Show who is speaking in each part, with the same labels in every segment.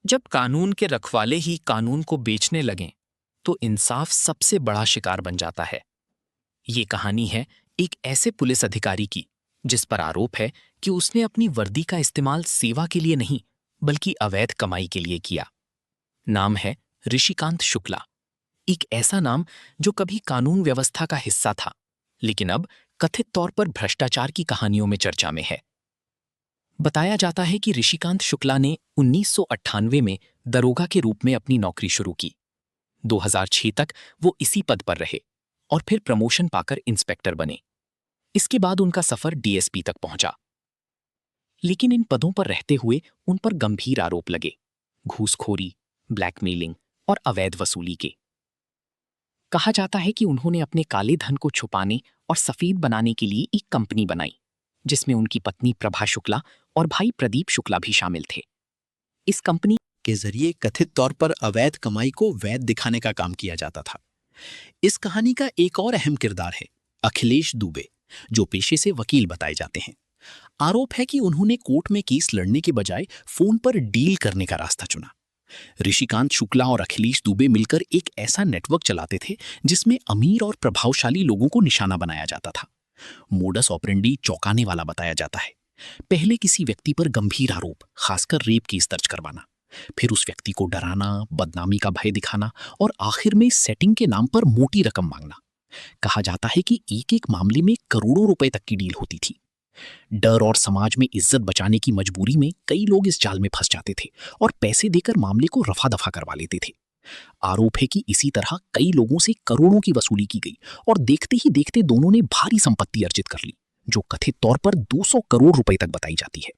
Speaker 1: जब कानून के रखवाले ही कानून को बेचने लगें, तो इंसाफ सबसे बड़ा शिकार बन जाता है। ये कहानी है एक ऐसे पुलिस अधिकारी की जिस पर आरोप है कि उसने अपनी वर्दी का इस्तेमाल सेवा के लिए नहीं, बल्कि अवैध कमाई के लिए किया। नाम है ऋषिकांत शुक्ला। एक ऐसा नाम जो कभी कानून व्यवस्था का हिस्सा था, लेकिन अब कथित तौर पर भ्रष्टाचार की कहानियों में चर्चा में है। बताया जाता है कि ऋषिकांत शुक्ला ने 1998 में दरोगा के रूप में अपनी नौकरी शुरू की। 2006 तक वो इसी पद पर रहे और फिर प्रमोशन पाकर इंस्पेक्टर बने। इसके बाद उनका सफर डीएसपी तक पहुंचा। लेकिन इन पदों पर रहते हुए उन पर गंभीर आरोप लगे, घूसखोरी, ब्लैकमेलिंग और अवैध वसूली के। कहा जाता है कि उन्होंने अपने काले धन को छुपाने और सफेद बनाने के लिए एक कंपनी बनाई, जिसमें उनकी पत्नी प्रभा शुक्ला और भाई प्रदीप शुक्ला भी शामिल थे। इस कंपनी
Speaker 2: के जरिए कथित तौर पर अवैध कमाई को वैध दिखाने का काम किया जाता था। इस कहानी का एक और अहम किरदार है अखिलेश दुबे, जो पेशे से वकील बताए जाते हैं। आरोप है कि उन्होंने कोर्ट में केस लड़ने के बजाय फोन पर डील करने का रास्ता चुना। ऋषिकांत शुक्ला और अखिलेश दुबे मिलकर एक ऐसा नेटवर्क चलाते थे जिसमें अमीर और प्रभावशाली लोगों को निशाना बनाया जाता था। मोडस ऑपरेंडी चौंकाने वाला बताया जाता है। पहले किसी व्यक्ति पर गंभीर आरोप, खासकर रेप केस दर्ज करवाना, फिर उस व्यक्ति को डराना, बदनामी का भय दिखाना और आखिर में सेटिंग के नाम पर मोटी रकम मांगना। कहा जाता है कि एक एक मामले में करोड़ों रुपए तक की डील होती थी। डर और समाज में इज्जत बचाने की मजबूरी में कई लोग इस जाल में फंस जाते थे और पैसे देकर मामले को रफा दफा करवा लेते थे। आरोप है कि इसी तरह कई लोगों से करोड़ों की वसूली की गई और देखते ही देखते दोनों ने भारी संपत्ति अर्जित कर ली, जो कथित तौर पर 200 करोड़ रुपए तक बताई जाती है।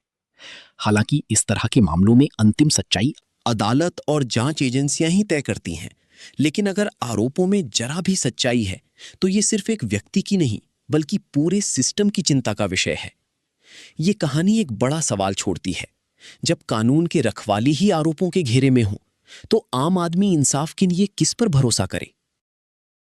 Speaker 2: हालांकि इस तरह के मामलों में अंतिम सच्चाई अदालत और जांच एजेंसियां ही तय करती हैं। लेकिन अगर आरोपों में जरा भी सच्चाई है तो ये सिर्फ एक व्यक्ति की नहीं, बल्कि पूरे सिस्टम की चिंता का विषय है। ये कहानी एक बड़ा सवाल छोड़ती है। जब कानून के रखवाली ही आरोपों के घेरे में हो, तो आम आदमी इंसाफ के लिए किस पर भरोसा करे?